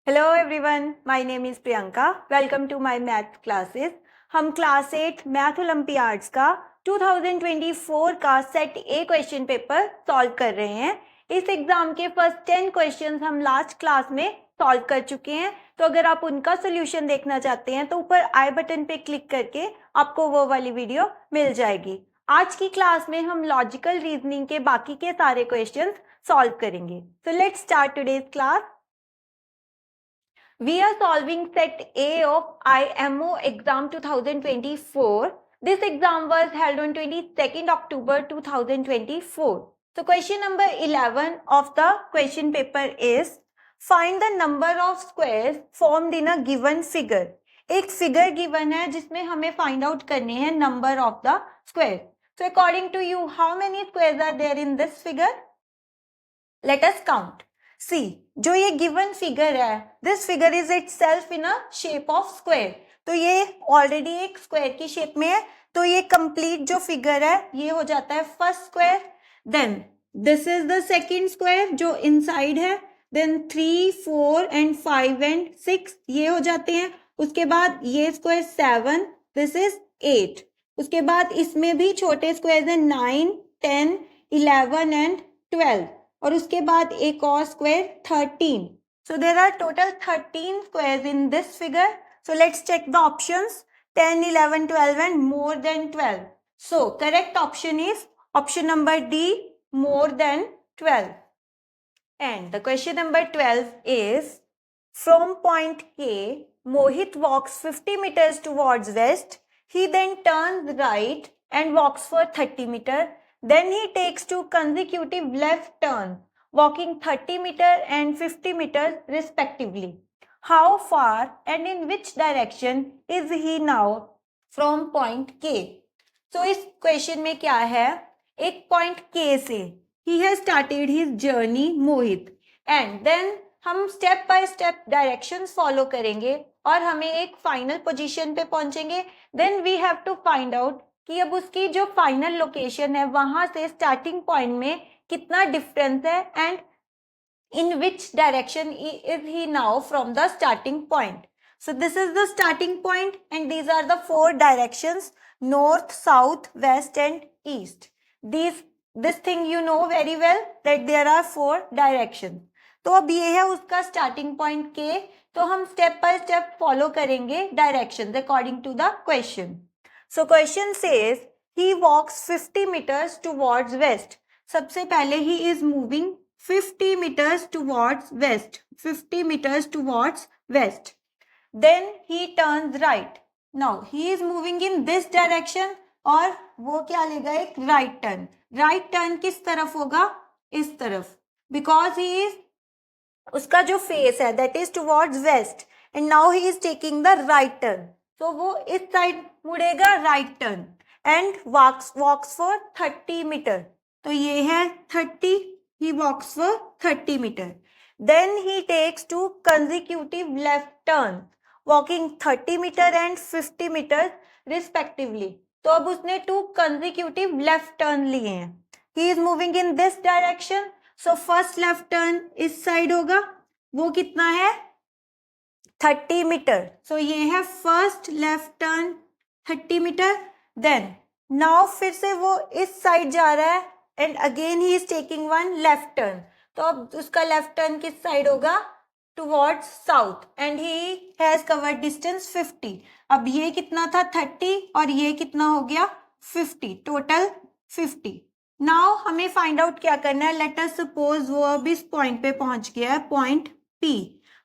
Hello everyone, my name is Priyanka. Welcome to my math classes. हम class 8 math olympiads का 2024 का set A question paper solve कर रहे हैं। इस एग्जाम के फर्स्ट 10 क्वेश्चंस हम लास्ट क्लास में सॉल्व कर चुके हैं। तो अगर आप उनका सोल्यूशन देखना चाहते हैं तो ऊपर आई बटन पे क्लिक करके आपको वो वाली वीडियो मिल जाएगी। आज की क्लास में हम लॉजिकल रीजनिंग के बाकी के सारे क्वेश्चंस सॉल्व करेंगे। So let's start today's class. We are solving set A of IMO exam 2024. This exam was held on 22nd October 2024. So question number 11 of the question paper is find the number of squares formed in a given figure. एक figure given है जिसमें हमें find out करने हैं number of the square. So according to you, how many squares are there in this figure? Let us count. सी जो ये given figure है, this figure is itself in a shape of square. तो ये already एक square की shape में है. तो ये कंप्लीट जो फिगर है ये हो जाता है first square. Then this is the second square जो इनसाइड है. देन 3, 4 एंड 5 एंड 6 ये हो जाते हैं. उसके बाद ये स्क्वायर 7, दिस इज 8. उसके बाद इसमें भी छोटे स्क्वायर हैं 9, 10, 11 एंड 12. और उसके बाद एक और square 13. So there are total 13 squares in this figure. So let's check the options 10, 11, 12 and more than 12. So correct option is option number D, more than 12. And the question number 12 is from point K, Mohit walks 50 meters towards west. He then turns right and walks for 30 meters. Then he takes two consecutive left turns, walking 30 meters and 50 meters respectively. How far and in which direction is he now from point K? So इस question में क्या है, एक point K से he has started his journey, Mohit, and then हम step by step directions follow करेंगे और हमें एक फाइनल पोजीशन पे पहुंचेंगे. Then we have to find out कि अब उसकी जो फाइनल लोकेशन है वहां से स्टार्टिंग पॉइंट में कितना डिफरेंस है and in which direction is he now from the starting point. So this is the starting point and these are the four directions: north, south, west and east. This thing you know very well that there are four directions. तो अब ये है उसका starting point K. तो हम step by step follow करेंगे directions according to the question. So question says he walks 50 meters towards west. सबसे पहले he is moving 50 meters towards west. 50 meters towards west. Then he turns right. Now he is moving in this direction और वो क्या लेगा, एक right turn. Right turn किस तरफ होगा, इस तरफ. Because he is, उसका जो face है that is towards west and now he is taking the right turn. तो वो इस side मुड़ेगा right turn and walks for 30 meter. तो ये है 30. He walks for 30 meters. Then he takes two consecutive left turns, walking 30 meters and 50 meters respectively. तो अब उसने two consecutive left turn लिए हैं. He is moving in this direction. So first left turn इस side होगा. वो कितना है, 30 meter. So ये है first left turn 30 meter. Then now फिर से वो इस साइड जा रहा है and again he is taking one left turn. तो अब उसका left turn किस साइड होगा, towards south and he has covered distance 50. अब ये कितना था 30 और ये कितना हो गया 50, total 50. Now हमें find out क्या करना है. Let us suppose वो अब इस point पे पहुंच गया है, point P.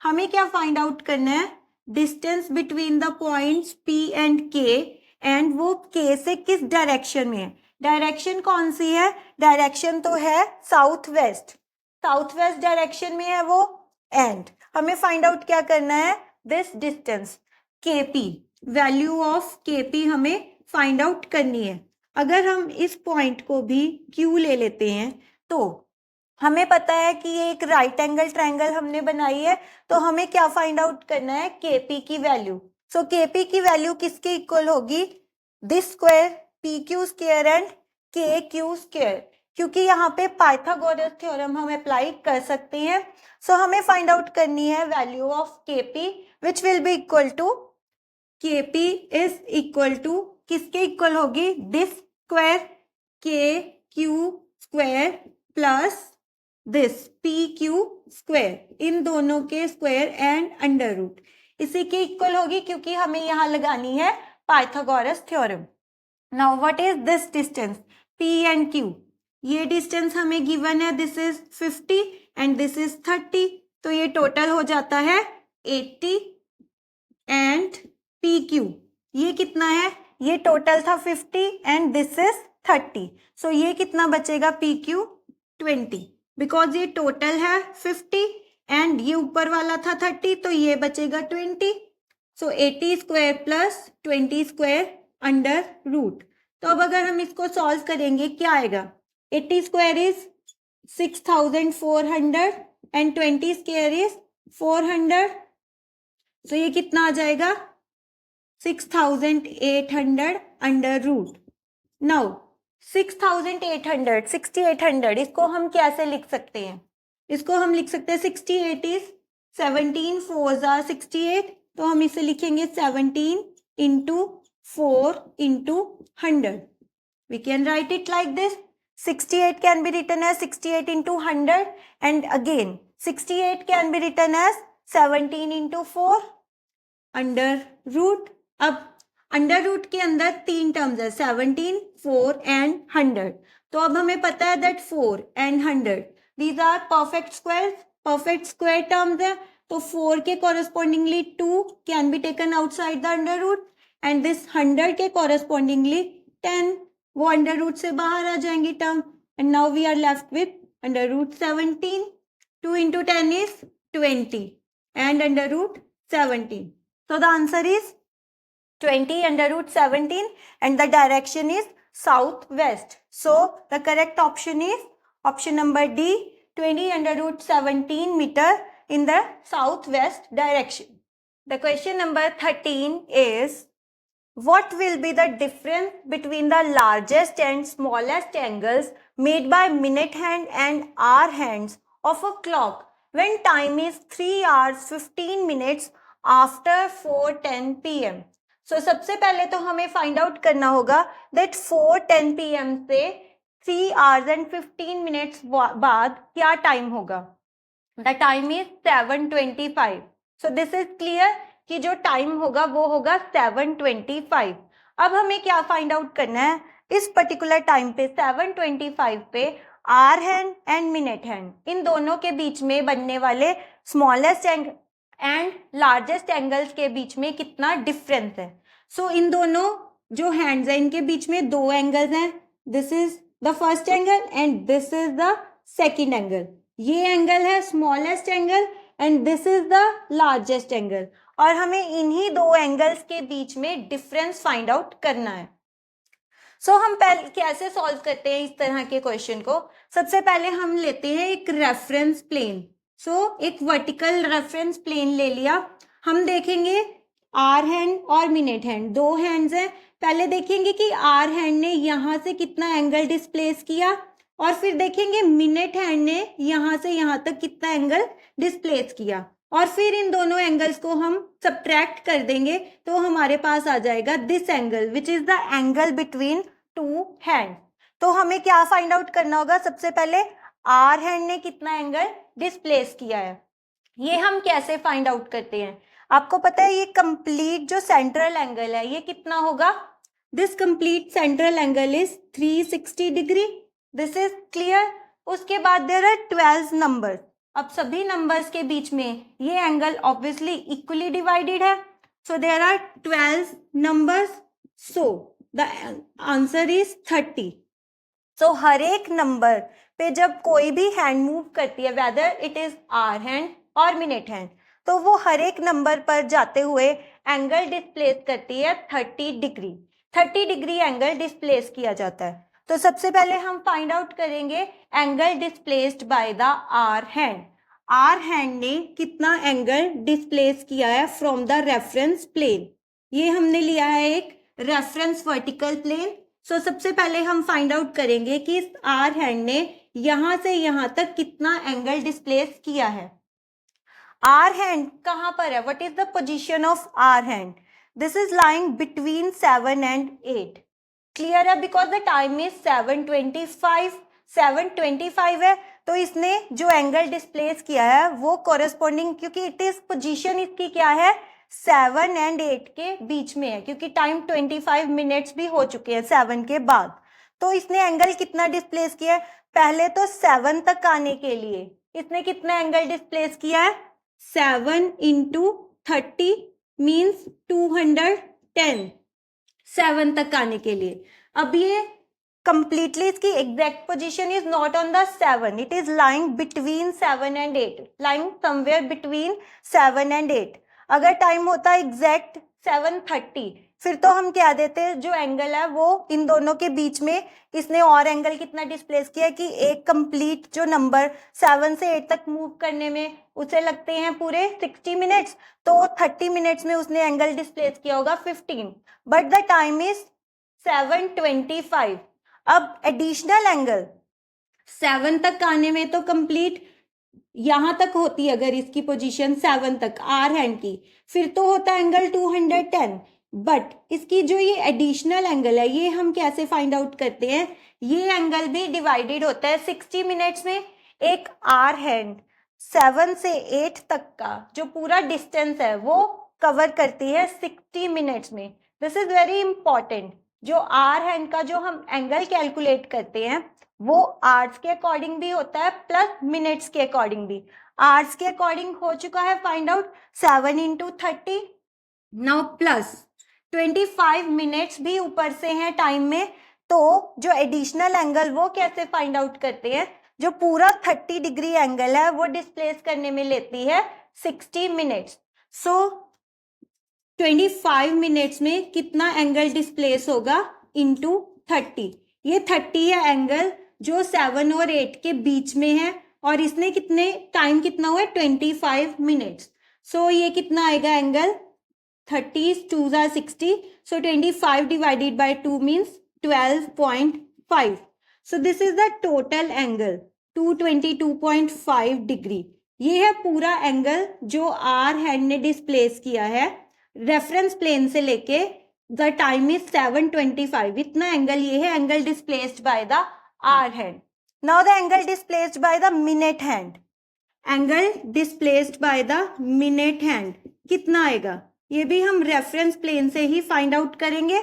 हमें क्या find out करना है, distance between the points P and K and वो K से किस direction में है. डायरेक्शन कौन सी है, डायरेक्शन तो है south west. South west direction में है वो. एंड हमें फाइंड आउट क्या करना है, this distance KP, value of KP हमें फाइंड आउट करनी है. अगर हम इस पॉइंट को भी क्यू ले लेते हैं तो हमें पता है कि ये एक राइट एंगल ट्रायंगल हमने बनाई है. तो हमें क्या फाइंड आउट करना है, केपी की वैल्यू. सो केपी की वैल्यू किसके इक्वल होगी, this square P Q square and के क्यू स्क्वायर. क्योंकि यहाँ पे पाइथागोरस थ्योरम हम अप्लाई कर सकते हैं। सो हमें फाइंड आउट करनी है value of KP which will be equal to, KP is equal to किसके इक्वल होगी, दिस स्क्वायर के Q square plus this P Q square, इन दोनों के स्क्वायर एंड अंडर रूट, इसी के इक्वल होगी क्योंकि हमें यहाँ लगानी है Pythagoras theorem. Now what is this distance P and Q, ये डिस्टेंस हमें गिवन है, this is 50 and this is 30, तो ये टोटल हो जाता है 80 एंड PQ ये कितना है, ये टोटल था 50 एंड दिस इज 30, सो ये कितना बचेगा PQ 20, बिकॉज ये टोटल है 50 एंड ये ऊपर वाला था 30, तो ये बचेगा 20, so 80 square plus 20 square under root. तो अब अगर हम इसको सॉल्व करेंगे क्या आएगा, 80 square is 6400 and 20 square is 400, तो ये कितना आ जाएगा 6800 अंडर रूट। नाउ 6800 इसको हम कैसे लिख सकते हैं, इसको हम लिख सकते हैं 68 इज 17 4 68, तो हम इसे लिखेंगे 17 into 4 into 100. We can write it like this. 68 can be written as 68 into 100 and again 68 can be written as 17 into 4 under root. अब अंडर रूट के अंदर तीन टर्म्स है 17, 4 एंड 100, तो अब हमें पता है that 4 and 100 these are perfect square terms है, तो 4 के correspondingly 2 can be taken outside the under root and this 100 के कॉरेस्पॉन्डिंगली 10, वो अंडर रूट से बाहर आ जाएंगी term and now we are left with under root 17, 2 into 10 is 20 and under root 17, so the answer is 20 under root 17 and the direction is southwest. So the correct option is option number D, 20 under root 17 meter in the southwest direction. The question number 13 is, what will be the difference between the largest and smallest angles made by minute hand and hour hands of a clock when time is 3 hours 15 minutes after 4:10 p.m. So सबसे पहले तो हमें find out करना होगा that 4:10 p.m. से 3 hours and 15 minutes बाद क्या time होगा, the time is 7:25. So this is clear कि जो टाइम होगा वो होगा 7:25. अब हमें क्या फाइंड आउट करना है, इस पर्टिकुलर टाइम पे 7:25 पे hour hand and minute hand इन दोनों के बीच में बनने वाले स्मॉलेस्ट एंड लार्जेस्ट एंगल्स के बीच में कितना डिफरेंस है। सो इन दोनों जो हैंड्स हैं इनके बीच में दो एंगल्स हैं, this is the first angle and this is the second angle, ये एंगल है smallest angle and this is the largest angle, और हमें इन्हीं दो एंगल्स के बीच में डिफरेंस फाइंड आउट करना है। सो हम पहले कैसे सॉल्व करते हैं इस तरह के क्वेश्चन को, सबसे पहले हम लेते हैं एक रेफरेंस प्लेन। सो एक वर्टिकल रेफरेंस प्लेन ले लिया, हम देखेंगे आर हैंड और मिनट हैंड दो हैंड्स हैं, पहले देखेंगे कि आर हैंड ने यहाँ से कितना एंगल डिस्प्लेस किया और फिर देखेंगे मिनट हैंड ने यहाँ से यहाँ तक कितना एंगल डिस्प्लेस किया, और फिर इन दोनों एंगल्स को हम सब्ट्रैक्ट कर देंगे तो हमारे पास आ जाएगा this angle which is the angle between two hand. तो हमें क्या फाइंड आउट करना होगा, सबसे पहले आर हैंड ने कितना एंगल डिस्प्लेस किया है, ये हम कैसे फाइंड आउट करते हैं, आपको पता है ये कंप्लीट जो सेंट्रल एंगल है ये कितना होगा, this complete central angle is 360 degree, this is clear. उसके बाद देयर आर 12 नंबर्स, अब सभी नंबर्स के बीच में ये एंगल ऑब्वियसली इक्वली डिवाइडेड है, so there are 12 numbers, so the answer is 30। So हर एक नंबर पे जब कोई भी हैंड मूव करती है whether it is hour hand और मिनट हैंड, तो वो हर एक नंबर पर जाते हुए एंगल डिस्प्लेस करती है 30 डिग्री, 30 डिग्री एंगल डिस्प्लेस किया जाता है। तो सबसे पहले हम फाइंड आउट करेंगे angle displaced by the hour hand, hour hand ने कितना एंगल डिस्प्लेस किया है फ्रॉम द रेफरेंस प्लेन, ये हमने लिया है एक रेफरेंस वर्टिकल प्लेन सो सबसे पहले हम फाइंड आउट करेंगे कि इस आर हैंड ने यहां से यहां तक कितना एंगल डिस्प्लेस किया है। आर हैंड कहां पर है? What is the position of hour hand? This is lying between 7 and 8। Clear है? बिकॉज द टाइम इज 7:25 है, तो इसने जो एंगल डिस्प्लेस किया है वो कोरेस्पॉन्डिंग, क्योंकि इट इज पोजीशन इसकी क्या है, 7 and 8 के बीच में है, क्योंकि टाइम 25 मिनट्स भी हो चुके हैं 7 के बाद। तो इसने एंगल कितना डिस्प्लेस किया है? पहले तो 7 तक आने के लिए इसने कितना एंगल डिस्प्लेस किया है? 7 into 30 मीन्स 210, 7 तक आने के लिए। अब ये completely इसकी exact position is not on the 7, it is lying between 7 and 8, lying somewhere between 7 and 8। अगर टाइम होता एग्जैक्ट 7:30, फिर तो हम क्या देते हैं, जो एंगल है वो इन दोनों के बीच में इसने और एंगल कितना डिस्प्लेस किया कि एक कंप्लीट जो नंबर 7 से 8 तक मूव करने में उसे लगते हैं पूरे 60 मिनट्स, तो 30 मिनट्स में उसने एंगल डिस्प्लेस किया होगा 15, बट द टाइम इज 7:25। अब एडिशनल एंगल 7 तक आने में तो कंप्लीट यहां तक होती है, अगर इसकी पोजीशन 7 तक आर हैंड की, फिर तो होता एंगल 210, बट इसकी जो ये एडिशनल एंगल है ये हम कैसे फाइंड आउट करते हैं? ये एंगल भी डिवाइडेड होता है 60 मिनट्स में। एक आर हैंड 7 से 8 तक का जो पूरा डिस्टेंस है वो कवर करती है 60 मिनट्स में। This is very important. जो आर हैंड का जो हम एंगल कैलकुलेट करते हैं वो आवर्स के अकॉर्डिंग भी होता है प्लस मिनट्स के अकॉर्डिंग भी। आवर्स के अकॉर्डिंग हो चुका है find out 7 into 30, now plus 25 minutes भी ऊपर से हैं टाइम में, तो जो एडिशनल एंगल वो कैसे फाइंड आउट करते हैं? जो पूरा 30 डिग्री एंगल है वो डिस्प्लेस करने में लेती है 60 मिनट्स। सो 25 मिनट्स में कितना एंगल डिस्प्लेस होगा इंटू 30। ये 30 है एंगल जो 7 और 8 के बीच में है, और इसने कितने टाइम कितना हुआ है 25 मिनट्स। सो ये कितना आएगा angle 30 2 are 60, so 25 divided by 2 means 12.5। so this is the total angle 222.5 degree. ये है पूरा एंगल जो आर हैंड ने डिस्प्लेस किया है रेफरेंस प्लेन से लेके, द टाइम इज 7:25। इतना एंगल ये है angle displaced by the hour hand. Now the angle displaced by the minute hand. Angle displaced by the minute hand कितना आएगा? ये भी हम रेफरेंस प्लेन से ही फाइंड आउट करेंगे।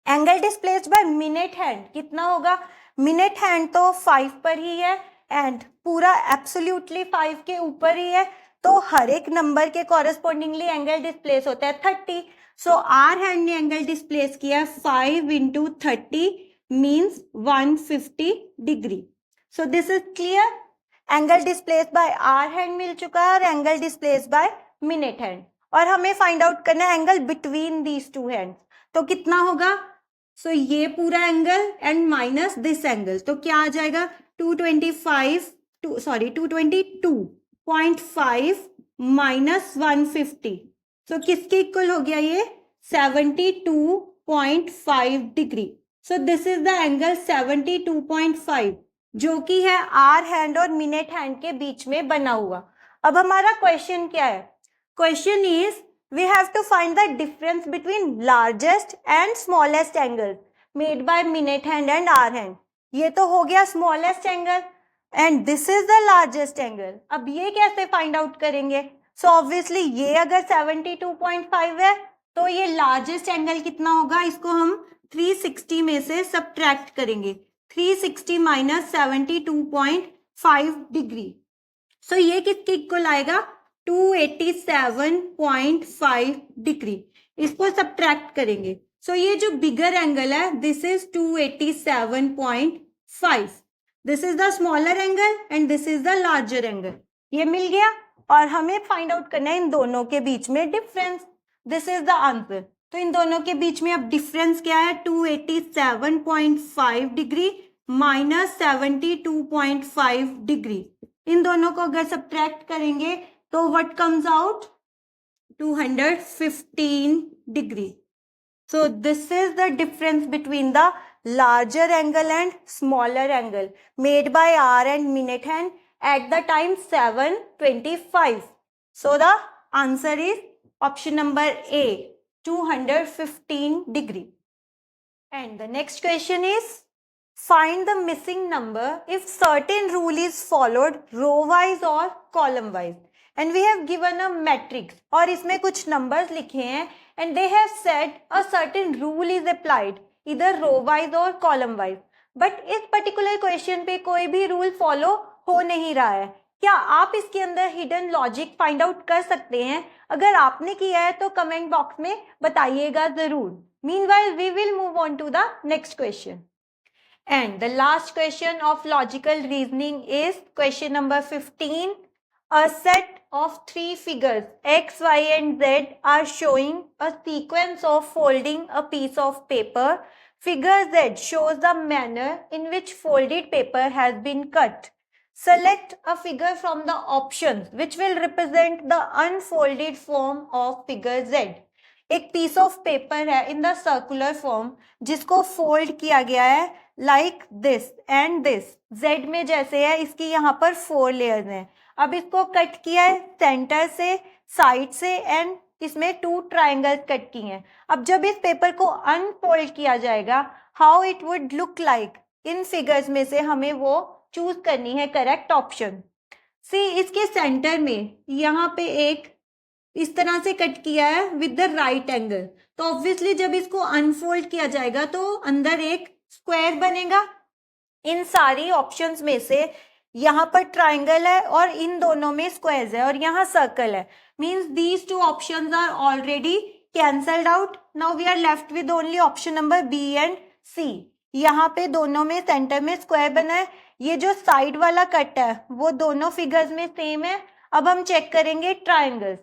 Angle displaced by minute hand कितना होगा? मिनट हैंड तो 5 पर ही है एंड पूरा एब्सोल्युटली 5 के ऊपर ही है, तो हर एक नंबर के कॉरेस्पॉन्डिंगली एंगल डिस्प्लेस होता है 30। सो आर हैंड ने एंगल डिस्प्लेस किया 5 into 30 means 150 degree. So this is clear. Angle displace by hour hand मिल चुका है और angle displace by minute hand, और हमें फाइंड आउट करना है angle between these two hands. तो कितना होगा? सो ये पूरा angle and minus this angle, तो क्या आ जाएगा 222.5 माइनस 150। सो किसके इक्वल हो गया ये? 72.5 degree. So this is the angle 72.5 जो कि है आर हैंड और मिनट हैंड के बीच में बना हुआ। अब हमारा क्वेश्चन क्या है? Question is, we have to find the difference between largest and smallest angles made by minute hand and hour hand। ये तो हो गया smallest angle and this is the largest angle। अब ये कैसे find out करेंगे? So obviously ये अगर 72.5 है तो ये largest angle कितना होगा? इसको हम 360 में से subtract करेंगे, 360 minus 72.5 डिग्री। So ये किसके इक्वल आएगा? 287.5 डिग्री। इसको सब्ट्रैक्ट करेंगे। सो ये जो बिगर एंगल है this is 287.5, this is the smaller angle and this is the larger angle. ये मिल गया और हमें फाइंड आउट करना है इन दोनों के बीच में difference. This is the answer. तो इन दोनों के बीच में अब डिफरेंस क्या है? 287.5 डिग्री माइनस 72.5 डिग्री। इन दोनों को अगर सब्ट्रैक्ट करेंगे तो what comes out? 215 degree. So this is the difference between the larger angle and smaller angle made by R and minute hand at the time 7:25. So the answer is option number A, 215 degree. And the next question is, find the missing number if certain rule is followed row wise or column wise. And we have given a matrix और इसमें कुछ numbers लिखे हैं and they have said a certain rule is applied either row wise or column wise. But इस particular question पे कोई भी rule follow हो नहीं रहा है. क्या आप इसके अंदर हिडन लॉजिक फाइंड आउट कर सकते हैं? अगर आपने किया है तो कमेंट बॉक्स में बताइएगा जरूर. Meanwhile, we will move on to the next question. And the last question of logical reasoning is question number 15. A set of three figures X, Y and Z are showing a sequence of folding a piece of paper. Figure Z shows the manner in which folded paper has been cut. Select a figure from the options which will represent the unfolded form of figure Z. एक piece of paper है in the circular form जिसको fold किया गया है like this and this. Z में जैसे है इसकी यहाँ पर 4 लेयर्स हैं. अब इसको कट किया है सेंटर से, साइड से एंड इसमें 2 ट्राइंगल्स कट की हैं. अब जब इस पेपर को अनफोल्ड किया जाएगा how it would look like, in figures में से हमें वो चूज करनी है करेक्ट ऑप्शन. सी इसके सेंटर में यहाँ पे एक इस तरह से कट किया है विद द राइट एंगल. तो ऑब्वियसली जब इसको अनफोल्ड किया जाएगा तो अंदर एक स्क्वायर बनेगा. इन सारी ऑप्शंस में से यहाँ पर ट्राइंगल है और इन दोनों में स्क्वायर्स है और यहाँ सर्कल है. Means these two options are already cancelled out. Now we are left with only option number B and C. यहाँ पे दोनों में सेंटर में स्क्वायर बना है. ये जो साइड वाला कट है वो दोनों फिगर्स में सेम है. अब हम चेक करेंगे triangles.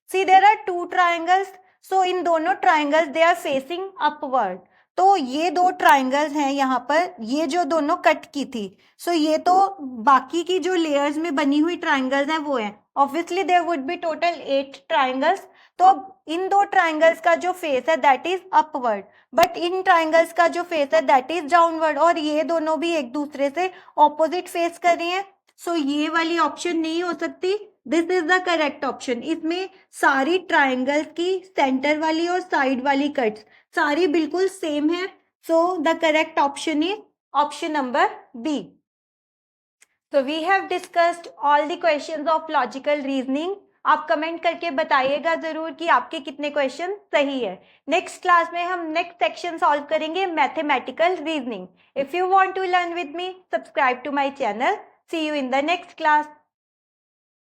See there are 2 triangles. So इन दोनों triangles they are facing upward. तो ये 2 triangles हैं यहाँ पर, ये जो दोनों कट की थी. So ये तो बाकी की जो layers में बनी हुई triangles हैं वो हैं. Obviously there would be total 8 triangles. तो इन 2 triangles का जो face है that is upward. But in triangles का जो face है that is downward. और ये दोनों भी एक दूसरे से opposite face कर रही हैं. So ये वाली option नहीं हो सकती. This is the correct option. इसमें सारी ट्राइंगल्स की सेंटर वाली और साइड वाली कट्स सारी बिल्कुल सेम है. So the correct option is option number B. तो we have discussed all the questions of logical reasoning. आप कमेंट करके बताइएगा जरूर कि आपके कितने क्वेश्चन सही है. नेक्स्ट क्लास में हम नेक्स्ट सेक्शन सॉल्व करेंगे mathematical reasoning. If you want to learn with me subscribe to my channel. See you in the next class.